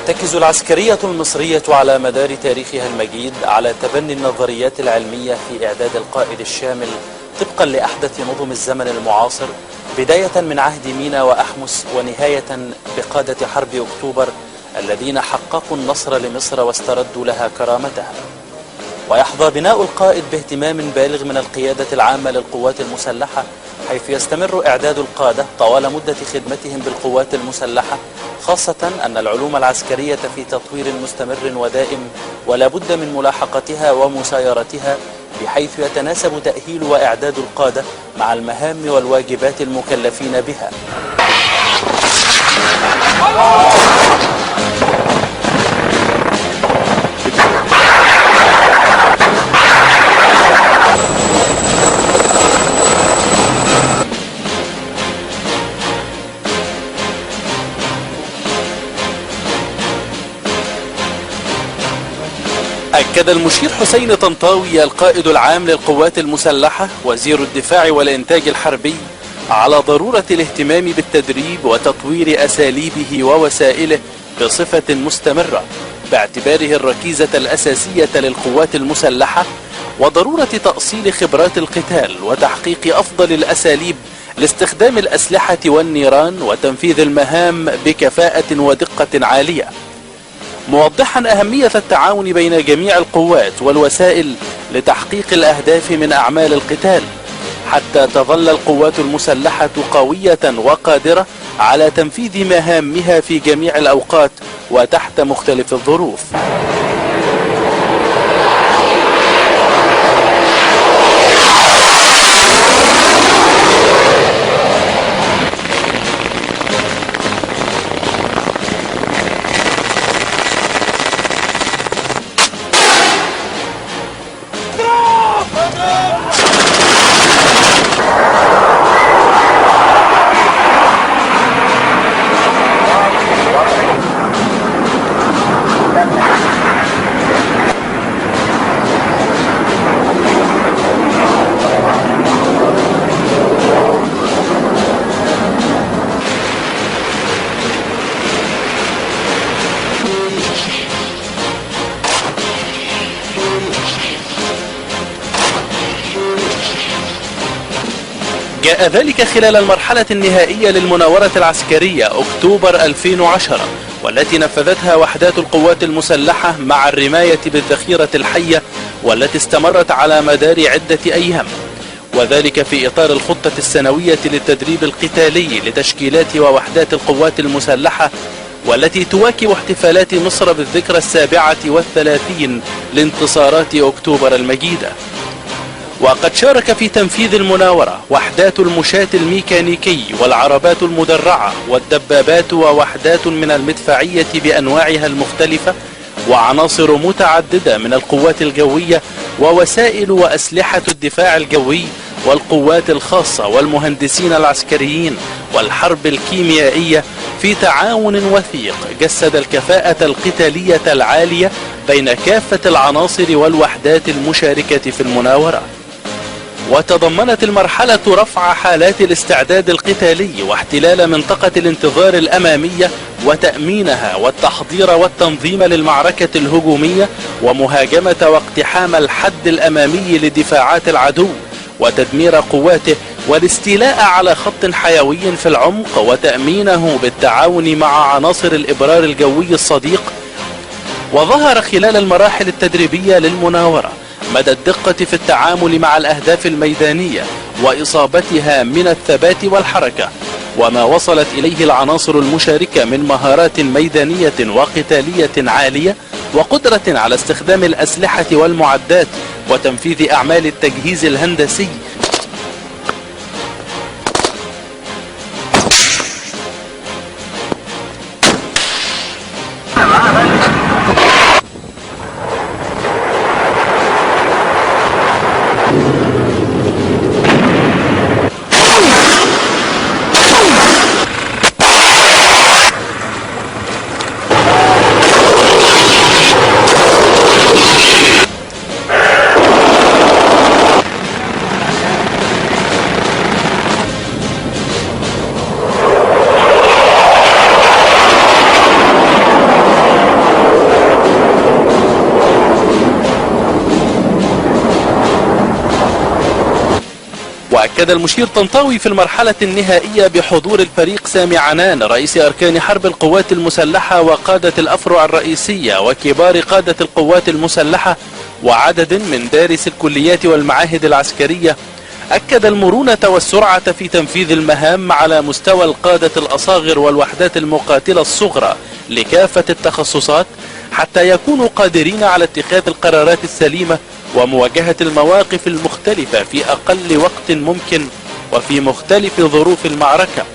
ترتكز العسكرية المصرية على مدار تاريخها المجيد على تبني النظريات العلمية في إعداد القائد الشامل طبقا لأحدث نظم الزمن المعاصر، بداية من عهد مينا وأحمس ونهاية بقادة حرب أكتوبر الذين حققوا النصر لمصر واستردوا لها كرامتها. ويحظى بناء القائد باهتمام بالغ من القيادة العامة للقوات المسلحة، حيث يستمر إعداد القادة طوال مدة خدمتهم بالقوات المسلحة، خاصة أن العلوم العسكرية في تطوير مستمر ودائم ولا بد من ملاحقتها ومسايرتها، بحيث يتناسب تأهيل وإعداد القادة مع المهام والواجبات المكلفين بها. أكد المشير حسين طنطاوي القائد العام للقوات المسلحة وزير الدفاع والإنتاج الحربي على ضرورة الاهتمام بالتدريب وتطوير أساليبه ووسائله بصفة مستمرة، باعتباره الركيزة الأساسية للقوات المسلحة، وضرورة تأصيل خبرات القتال وتحقيق أفضل الأساليب لاستخدام الأسلحة والنيران وتنفيذ المهام بكفاءة ودقة عالية، موضحا أهمية التعاون بين جميع القوات والوسائل لتحقيق الأهداف من أعمال القتال، حتى تظل القوات المسلحة قوية وقادرة على تنفيذ مهامها في جميع الأوقات وتحت مختلف الظروف. جاء ذلك خلال المرحلة النهائية للمناورة العسكرية أكتوبر 2010، والتي نفذتها وحدات القوات المسلحة مع الرماية بالذخيرة الحية، والتي استمرت على مدار عدة أيام، وذلك في إطار الخطة السنوية للتدريب القتالي لتشكيلات ووحدات القوات المسلحة، والتي تواكب احتفالات مصر بالذكرى 37 لانتصارات أكتوبر المجيدة. وقد شارك في تنفيذ المناورة وحدات المشاة الميكانيكي والعربات المدرعة والدبابات ووحدات من المدفعية بأنواعها المختلفة وعناصر متعددة من القوات الجوية ووسائل وأسلحة الدفاع الجوي والقوات الخاصة والمهندسين العسكريين والحرب الكيميائية، في تعاون وثيق جسد الكفاءة القتالية العالية بين كافة العناصر والوحدات المشاركة في المناورة. وتضمنت المرحلة رفع حالات الاستعداد القتالي واحتلال منطقة الانتظار الأمامية وتأمينها والتحضير والتنظيم للمعركة الهجومية ومهاجمة واقتحام الحد الأمامي لدفاعات العدو وتدمير قواته والاستيلاء على خط حيوي في العمق وتأمينه بالتعاون مع عناصر الإبرار الجوي الصديق. وظهر خلال المراحل التدريبية للمناورة مدى الدقة في التعامل مع الأهداف الميدانية وإصابتها من الثبات والحركة، وما وصلت إليه العناصر المشاركة من مهارات ميدانية وقتالية عالية وقدرة على استخدام الأسلحة والمعدات وتنفيذ أعمال التجهيز الهندسي. أكد المشير طنطاوي في المرحلة النهائية بحضور الفريق سامي عنان رئيس أركان حرب القوات المسلحة وقادة الأفرع الرئيسية وكبار قادة القوات المسلحة وعدد من دارس الكليات والمعاهد العسكرية، أكد المرونة والسرعة في تنفيذ المهام على مستوى القادة الأصاغر والوحدات المقاتلة الصغرى لكافة التخصصات حتى يكونوا قادرين على اتخاذ القرارات السليمة ومواجهة المواقف المختلفة في أقل وقت ممكن وفي مختلف ظروف المعركة.